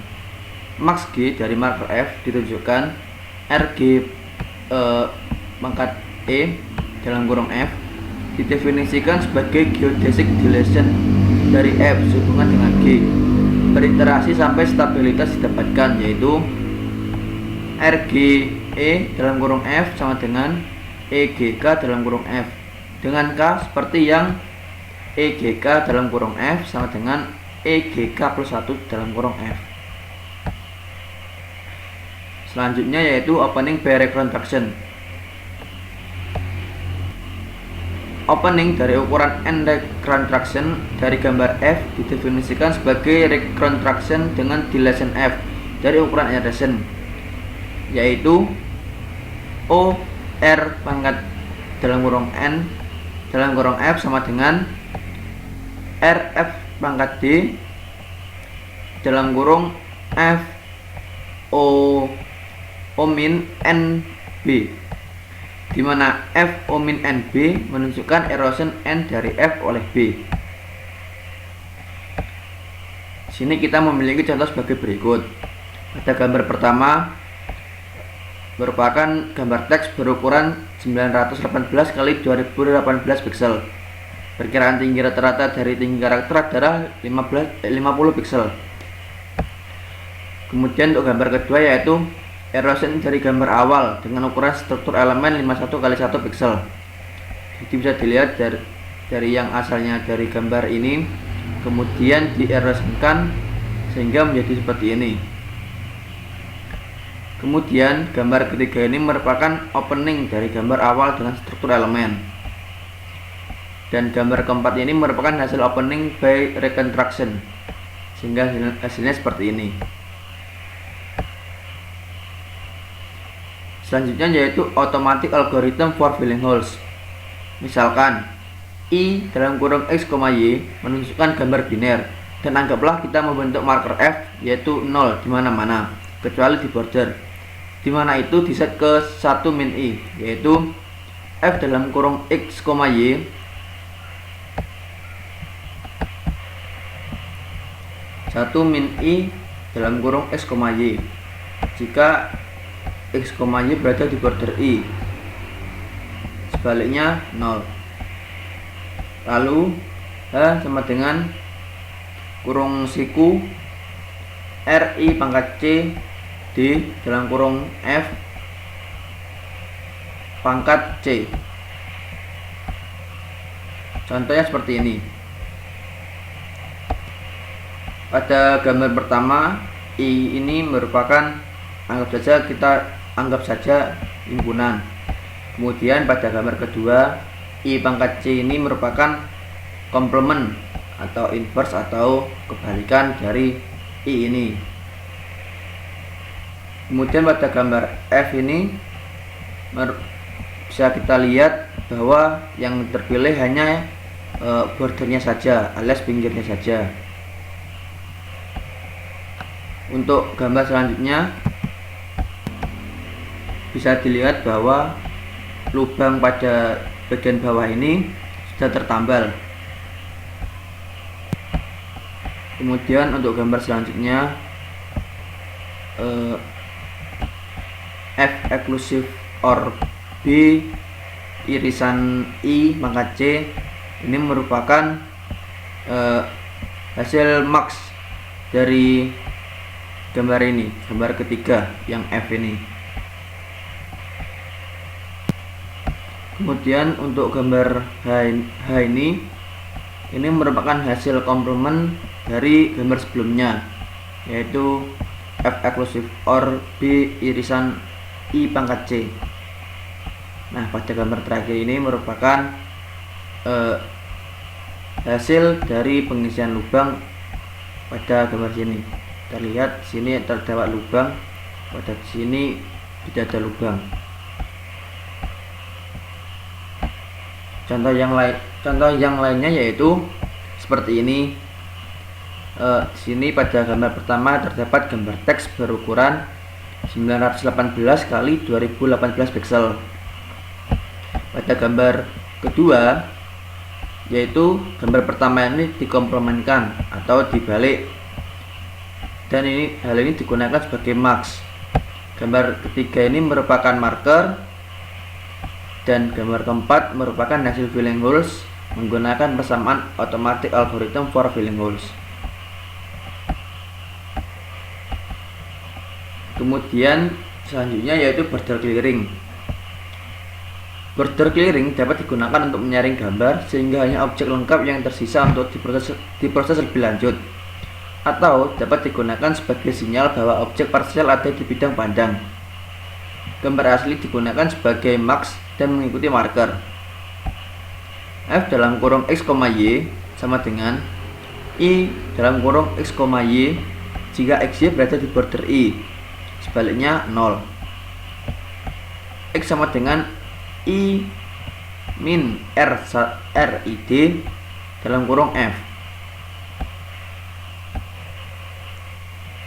[SPEAKER 2] Max G dari marker F ditunjukkan RG pangkat E dalam kurung F didefinisikan sebagai geodesic dilation dari F sehubungan dengan G berinteraksi sampai stabilitas didapatkan, yaitu RGE dalam kurung F sama dengan EGK dalam kurung F, dengan K seperti yang EGK dalam kurung F sama dengan EGK plus 1 dalam kurung F. Selanjutnya yaitu opening by recontraction. Opening dari ukuran N recontraction dari gambar F didefinisikan sebagai recontraction dengan dilation F dari ukuran Anderson, yaitu O R pangkat dalam kurung N dalam kurung F sama dengan RF pangkat D dalam kurung F O min NB, di mana F O min NB menunjukkan erosion N dari F oleh B. Sini kita memiliki contoh sebagai berikut. Pada gambar pertama merupakan gambar teks berukuran 918 x 2018 pixel. Perkiraan tinggi rata-rata dari tinggi karakter adalah 50 pixel. Kemudian untuk gambar kedua yaitu erosion dari gambar awal dengan ukuran struktur elemen 51 x 1 pixel. Jadi bisa dilihat dari yang asalnya dari gambar ini kemudian dierosionkan sehingga menjadi seperti ini. Kemudian gambar ketiga ini merupakan opening dari gambar awal dengan struktur elemen, dan gambar keempat ini merupakan hasil opening by recontraction sehingga hasilnya seperti ini. Selanjutnya yaitu automatic algorithm for filling holes. Misalkan I dalam kurung X, Y menunjukkan gambar biner, dan anggaplah kita membentuk marker F yaitu 0 di mana-mana kecuali di border, di mana itu diset ke 1 min I, yaitu F dalam kurung X, Y 1 min I dalam kurung X, Y jika X, Y berada di border I, sebaliknya 0. Lalu H sama dengan kurung siku RI pangkat C D dalam kurung F pangkat C. Contohnya seperti ini. Pada gambar pertama I ini merupakan kita anggap saja himpunan. Kemudian pada gambar kedua I pangkat C ini merupakan komplement atau inverse atau kebalikan dari I ini. Kemudian pada gambar F ini bisa kita lihat bahwa yang terpilih hanya bordernya saja alias pinggirnya saja. Untuk gambar selanjutnya bisa dilihat bahwa lubang pada bagian bawah ini sudah tertambal. Kemudian untuk gambar selanjutnya F eksklusif OR B irisan I pangkat C ini merupakan hasil max dari gambar ini, gambar ketiga yang F ini. Kemudian untuk gambar H ini merupakan hasil komplement dari gambar sebelumnya, yaitu F eksklusif OR B irisan I pangkat C. Nah, pada gambar terakhir ini merupakan hasil dari pengisian lubang pada gambar sini. Terlihat sini terdapat lubang, pada sini tidak ada lubang. Contoh yang lainnya yaitu seperti ini. Sini pada gambar pertama terdapat gambar teks berukuran 918 x 2018 pixel. Pada gambar kedua yaitu gambar pertama ini dikomplementkan atau dibalik, dan hal ini digunakan sebagai max. Gambar ketiga ini merupakan marker, dan gambar keempat merupakan hasil filling holes menggunakan persamaan automatic algorithm for filling holes. Kemudian selanjutnya yaitu border clearing. Border clearing dapat digunakan untuk menyaring gambar sehingga hanya objek lengkap yang tersisa untuk diproses lebih lanjut, atau dapat digunakan sebagai sinyal bahwa objek parsial ada di bidang pandang. Gambar asli digunakan sebagai marks dan mengikuti marker. F dalam kurung X, Y sama dengan I dalam kurung X, Y jika XY berada di border I. Sebaliknya 0. X sama dengan I min RID dalam kurung F.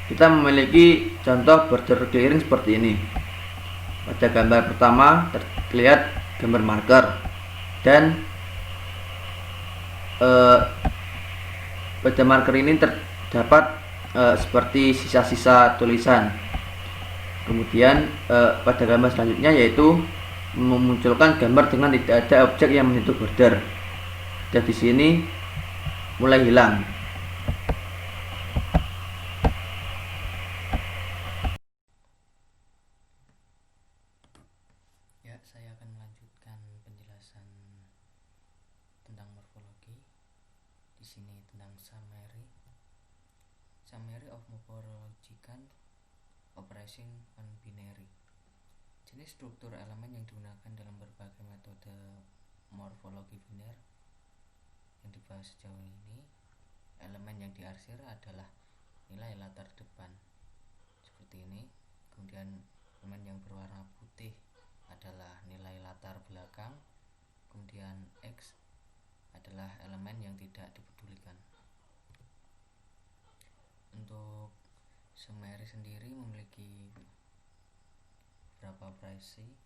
[SPEAKER 2] Kita memiliki contoh border clearing seperti ini. Pada gambar pertama terlihat gambar marker dan pada marker ini terdapat seperti sisa-sisa tulisan. Kemudian pada gambar selanjutnya yaitu memunculkan gambar dengan tidak ada objek yang menyentuh border. Dan di sini mulai hilang.
[SPEAKER 3] Ya, saya akan melanjutkan penjelasan tentang morfologi. Di sini tentang summary of morphological operation on binary. Jenis struktur elemen yang digunakan dalam berbagai metode morfologi biner yang dibahas sejauh ini. Elemen yang diarsir adalah nilai latar depan seperti ini. Kemudian elemen yang berwarna putih adalah nilai latar belakang. Kemudian X adalah elemen yang tidak dipedulikan. Untuk summary sendiri memiliki beberapa operasi,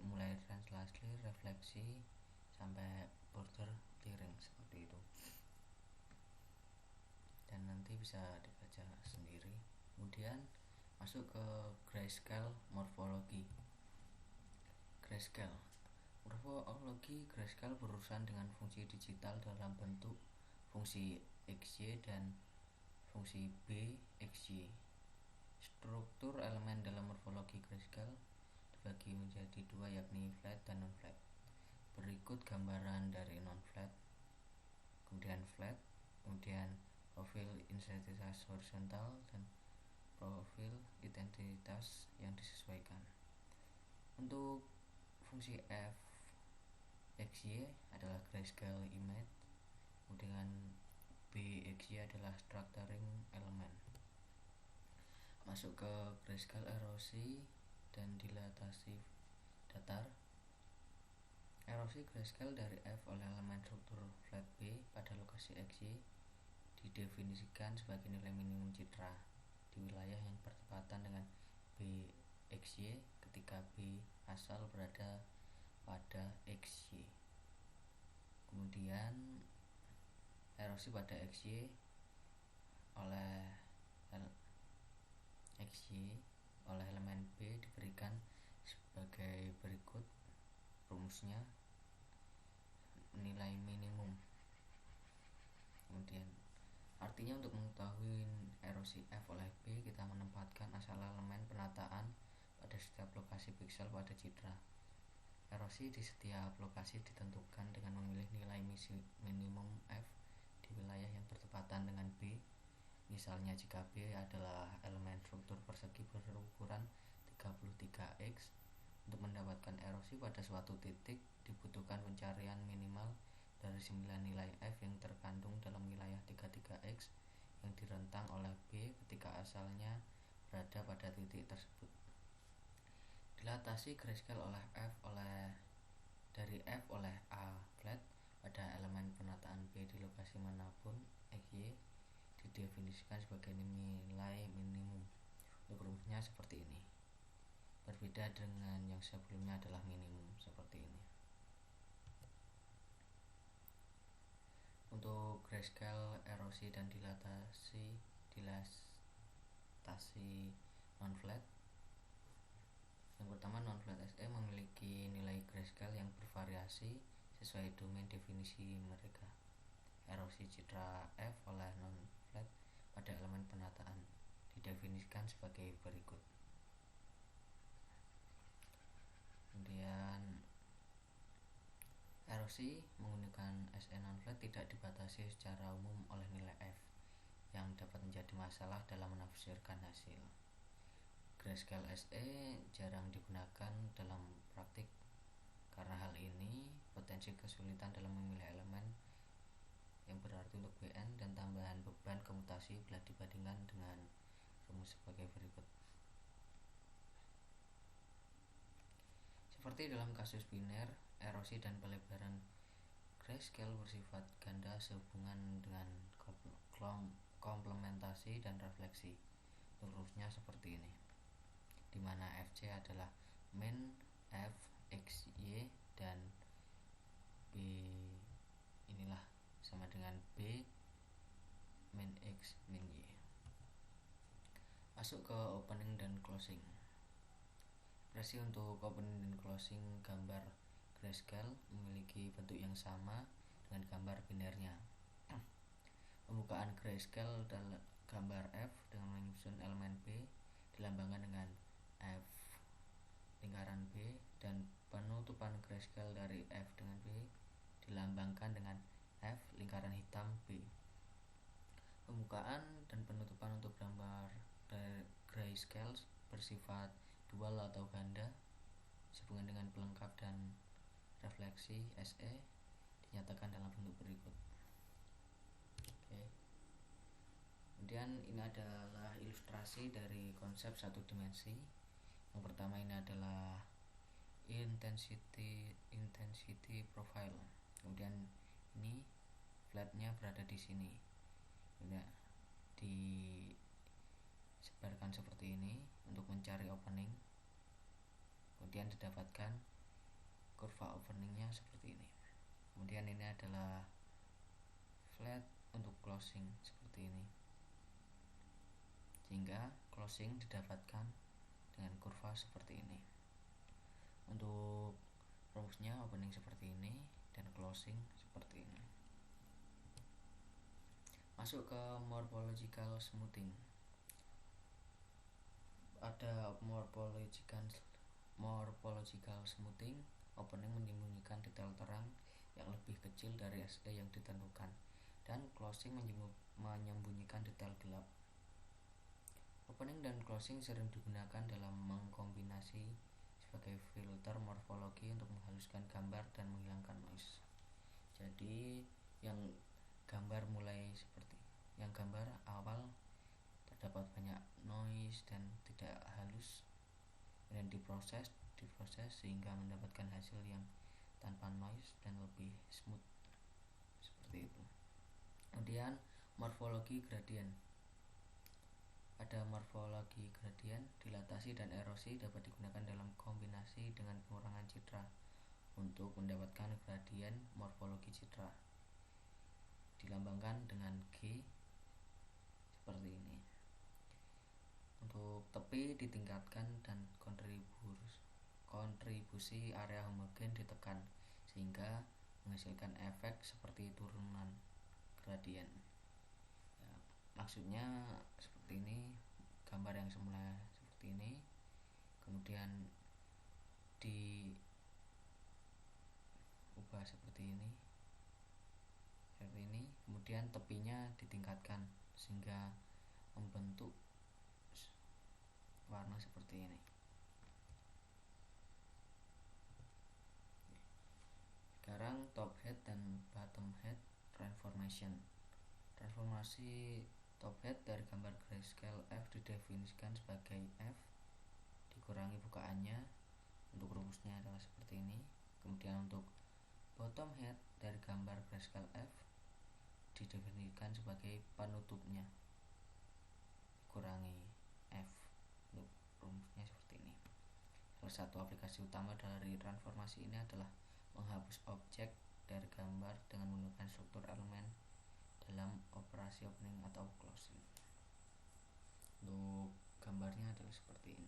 [SPEAKER 3] mulai translasi, refleksi, sampai border clearing seperti itu. Dan nanti bisa dibaca sendiri. Kemudian masuk ke grayscale morfologi. Morfologi grayscale berurusan dengan fungsi digital dalam bentuk fungsi XY dan fungsi B XY. Struktur elemen dalam morfologi grayscale dibagi menjadi dua, yakni flat dan non-flat. Berikut gambaran dari non-flat, kemudian flat, kemudian profil intensitas horizontal dan profil intensitas yang disesuaikan. Untuk fungsi F XY adalah grayscale image, kemudian B XY adalah structuring element. Masuk ke grayscale erosi dan dilatasi datar. Erosi grayscale dari F oleh elemen struktur flat B pada lokasi XY didefinisikan sebagai nilai minimum citra di wilayah yang bertepatan dengan B XY ketika B asal berada pada XY. Kemudian erosi pada XY oleh elemen B diberikan sebagai berikut rumusnya: nilai minimum. Kemudian artinya untuk mengetahui erosi F oleh B, kita menempatkan asal elemen penataan pada setiap lokasi piksel pada citra. Erosi di setiap lokasi ditentukan dengan memilih nilai minimum F di wilayah yang bertepatan dengan B. Misalnya jika B adalah elemen struktur persegi berukuran 33x, untuk mendapatkan erosi pada suatu titik dibutuhkan pencarian minimal dari 9 nilai F yang terkandung dalam wilayah 33x yang direntang oleh B ketika asalnya berada pada titik tersebut. Dilatasi grayscale oleh dari F oleh A flat pada elemen penataan B di lokasi manapun XY didefinisikan sebagai nilai minimum. Untuk rumusnya seperti ini. Berbeda dengan yang sebelumnya adalah minimum seperti ini. Untuk grayscale erosi dan dilatasi non-flat. Yang pertama, non-flat SE memiliki nilai grayscale yang bervariasi sesuai domain definisi mereka. Erosi citra F oleh non-flat pada elemen penataan didefinisikan sebagai berikut. Kemudian erosi menggunakan SE non-flat tidak dibatasi secara umum oleh nilai F yang dapat menjadi masalah dalam menafsirkan hasil. Grayscale SE jarang digunakan dalam praktik. Karena hal ini, potensi kesulitan dalam memilih elemen yang berarti untuk BN dan tambahan beban komutasi bila dibandingkan dengan rumus sebagai berikut. Seperti dalam kasus biner, erosi dan pelebaran grayscale bersifat ganda sehubungan dengan komplementasi dan refleksi. Rumusnya seperti ini, di mana Fc adalah min F X Y dan B inilah sama dengan B min X min Y. Masuk ke opening dan closing. Ekspresi untuk opening dan closing gambar grayscale memiliki bentuk yang sama dengan gambar binernya. Pembukaan grayscale dalam gambar F dengan menyusun elemen B dilambangkan dengan F lingkaran B, dan penutupan grayscale dari F dengan B dilambangkan dengan F lingkaran hitam B. Pembukaan dan penutupan untuk gambar grayscale bersifat dual atau ganda sehubungan dengan pelengkap dan refleksi SE dinyatakan dalam bentuk berikut. Oke. Kemudian ini adalah ilustrasi dari konsep satu dimensi. Yang pertama ini adalah intensity profile. Kemudian ini flatnya berada di sini. Ini disebarkan seperti ini untuk mencari opening. Kemudian didapatkan kurva openingnya seperti ini. Kemudian ini adalah flat untuk closing seperti ini, sehingga closing didapatkan dengan kurva seperti ini. Untuk rumusnya opening seperti ini dan closing seperti ini. Masuk ke morphological smoothing. Ada morphological smoothing. Opening menyembunyikan detail terang yang lebih kecil dari SE yang ditentukan, dan closing menyembunyikan detail gelap. Opening dan closing sering digunakan dalam mengkombinasi sebagai filter morfologi untuk menghaluskan gambar dan menghilangkan noise. Jadi yang gambar awal terdapat banyak noise dan tidak halus, dan diproses sehingga mendapatkan hasil yang tanpa noise dan lebih smooth seperti itu. Kemudian morfologi gradien. Pada morfologi gradien, dilatasi dan erosi dapat digunakan dalam kombinasi dengan pengurangan citra untuk mendapatkan gradien morfologi citra. Dilambangkan dengan G seperti ini. Untuk tepi ditingkatkan dan kontribusi area homogen ditekan sehingga menghasilkan efek seperti turunan gradien. Ya, maksudnya seperti ini, gambar yang semula seperti ini, kemudian diubah seperti ini, kemudian tepinya ditingkatkan sehingga membentuk warna seperti ini. Sekarang top head dan bottom head transformation. Transformasi top head dari gambar grayscale F didefinisikan sebagai F dikurangi bukaannya. Untuk rumusnya adalah seperti ini. Kemudian untuk bottom head dari gambar grayscale F didefinisikan sebagai penutupnya kurangi F. Untuk rumusnya seperti ini. Salah satu aplikasi utama dari transformasi ini adalah menghapus objek dari gambar dengan menggunakan struktur elemen dalam operasi opening atau closing. Untuk gambarnya adalah seperti ini,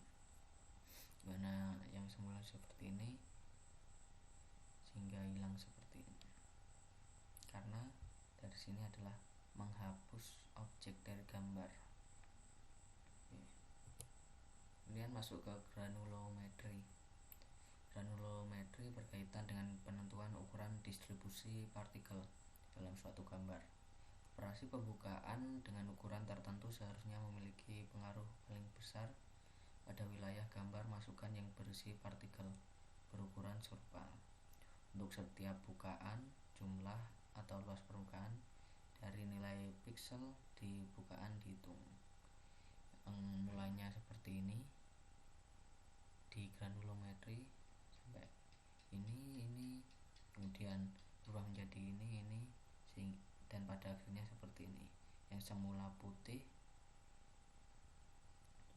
[SPEAKER 3] mana yang semula seperti ini sehingga hilang seperti ini. sini adalah menghapus objek dari gambar. Kemudian masuk ke granulometri. Granulometri berkaitan dengan penentuan ukuran distribusi partikel dalam suatu gambar. Operasi pembukaan dengan ukuran tertentu seharusnya memiliki pengaruh paling besar pada wilayah gambar masukan yang berisi partikel berukuran serupa. Untuk setiap bukaan, jumlah atau luas permukaan dari nilai piksel di bukaan dihitung. Mulainya seperti ini di granulometri sampai ini, kemudian berubah menjadi ini, dan pada akhirnya seperti ini. Yang semula putih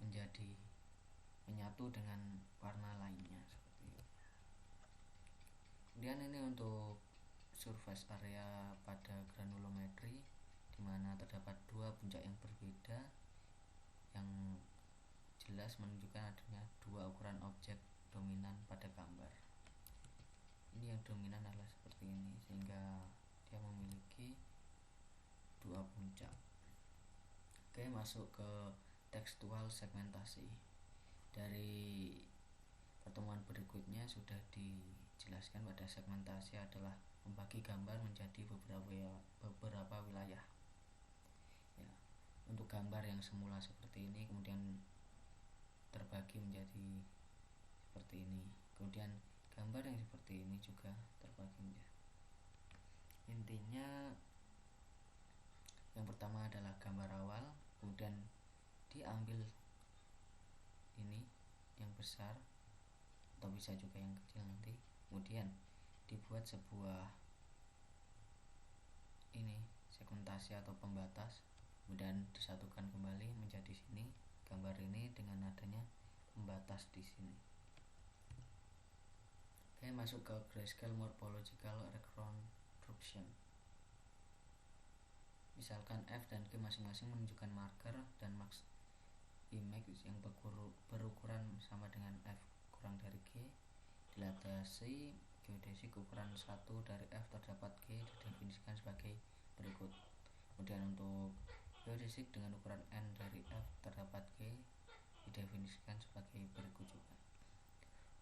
[SPEAKER 3] menjadi menyatu dengan warna lainnya seperti ini. Kemudian ini untuk surface area pada granulometri, di mana terdapat dua puncak yang berbeda yang jelas menunjukkan adanya dua ukuran objek dominan pada gambar. Ini yang dominan adalah seperti ini, sehingga dia memiliki dua puncak. Oke, masuk ke tekstual segmentasi. Dari pertemuan berikutnya sudah dijelaskan pada segmentasi adalah membagi gambar menjadi beberapa wilayah. Ya, untuk gambar yang semula seperti ini kemudian terbagi menjadi seperti ini. Kemudian gambar yang seperti ini juga terbagi menjadi. Intinya yang pertama adalah gambar awal, kemudian diambil ini yang besar atau bisa juga yang kecil nanti, kemudian dibuat sebuah ini segmentasi atau pembatas, kemudian disatukan kembali menjadi sini gambar ini dengan adanya pembatas di sini. Oke, masuk ke grayscale morphological reconstruction. Misalkan F dan G masing-masing menunjukkan marker dan max image yang berukuran sama dengan F kurang dari G. Dilatasi geodesik ukuran 1 dari F terdapat G didefinisikan sebagai berikut. Kemudian untuk geodesik dengan ukuran N dari F terdapat G didefinisikan sebagai berikut juga.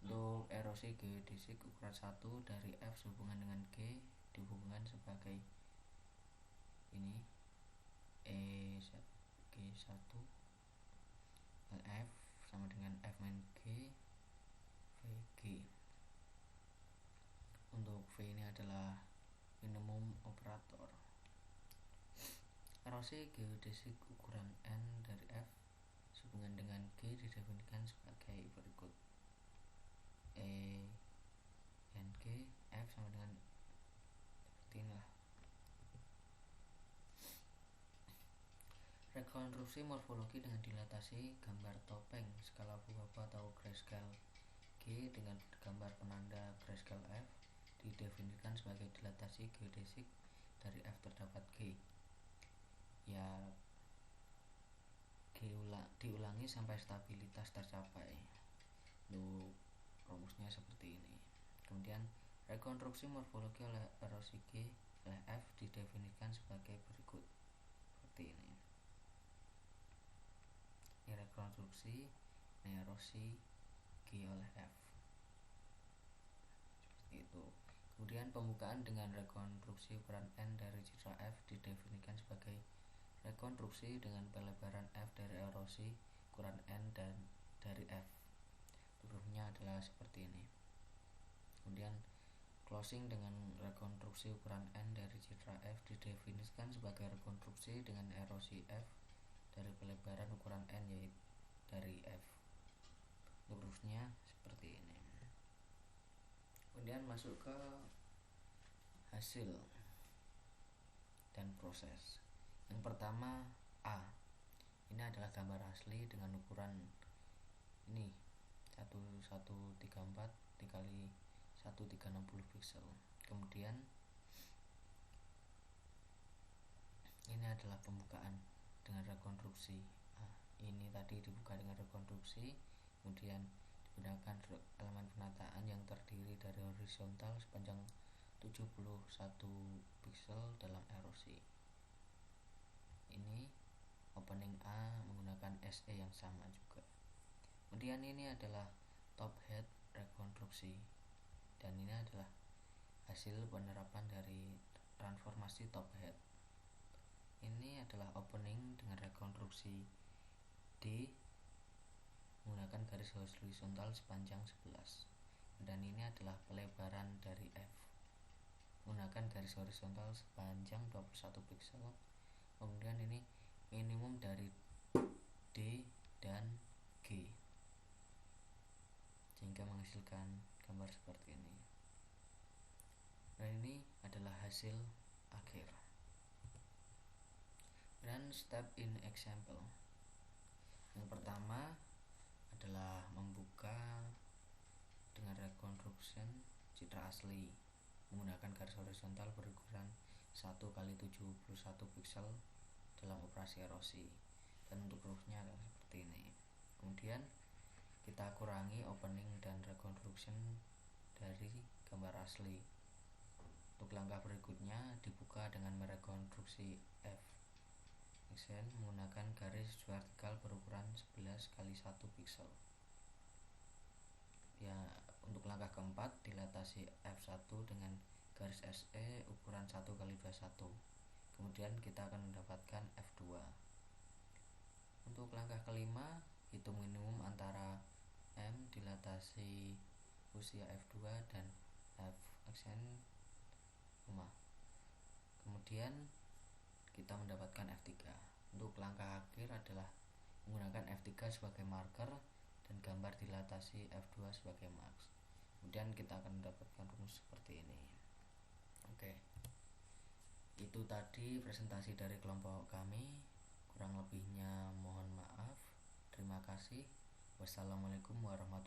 [SPEAKER 3] Untuk erosi geodesik ukuran 1 dari F sehubungan dengan G dihubungkan sebagai ini G1 F sama dengan F min G VG. Untuk V ini adalah minimum operator. Erosi geodesik ukuran N dari F sehubungan dengan G didefinisikan sebagai berikut. NG F sama dengan seperti inilah. Rekonstruksi morfologi dengan dilatasi gambar topeng skala Fugaba atau grayscale G dengan gambar penanda grayscale F didefinisikan sebagai dilatasi geodesik dari F terdapat G. Ya, diulangi sampai stabilitas tercapai. Untuk rumusnya seperti ini. Kemudian rekonstruksi morfologi oleh erosi G oleh F didefinisikan sebagai berikut. Seperti ini. Ini rekonstruksi erosi G oleh F. Seperti itu. Kemudian pembukaan dengan rekonstruksi ukuran N dari citra F didefinisikan sebagai rekonstruksi dengan pelebaran F dari erosi ukuran N dan dari F. Hurufnya adalah seperti ini. Kemudian closing dengan rekonstruksi ukuran N dari citra F didefinisikan sebagai rekonstruksi dengan erosi F dari pelebaran ukuran N yaitu dari F. Hurufnya seperti ini. Kemudian masuk ke hasil dan proses. Yang pertama A. Ini adalah gambar asli dengan ukuran ini 1134 dikali 1360 pixel. Kemudian ini adalah pembukaan dengan rekonstruksi. Ini tadi dibuka dengan rekonstruksi, kemudian digunakan elemen penataan yang terdiri dari horizontal sepanjang 71 pixel dalam erosi. Ini opening A menggunakan SE yang sama juga. Kemudian ini adalah top head rekonstruksi, dan ini adalah hasil penerapan dari transformasi top head. Ini adalah opening dengan rekonstruksi D menggunakan garis horizontal sepanjang 11, dan ini adalah pelebaran dari F menggunakan garis horizontal sepanjang 21 pixel. Kemudian ini minimum dari D dan G, sehingga menghasilkan gambar seperti ini. Dan ini adalah hasil akhir. Dan step in example, yang pertama adalah membuka dengan reconstruction citra asli menggunakan garis horizontal berukuran 1x71 pixel dalam operasi erosi, dan untuk proofnya seperti ini. Kemudian kita kurangi opening dan reconstruction dari gambar asli. Untuk langkah berikutnya dibuka dengan merekonstruksi F menggunakan garis vertikal berukuran 11x1 pixel. Ya, untuk langkah keempat dilatasi F1 dengan garis SE ukuran 1x21. Kemudian kita akan mendapatkan F2. Untuk langkah kelima, hitung minimum antara M dilatasi usia F2 dan F aksen rumah. Kemudian kita mendapatkan F3. Untuk langkah akhir adalah menggunakan F3 sebagai marker dan gambar dilatasi F2 sebagai max. Kemudian kita akan mendapatkan rumus seperti ini. Oke, itu tadi presentasi dari kelompok kami. Kurang lebihnya mohon maaf. Terima kasih. Wassalamualaikum warahmatullahi wabarakatuh.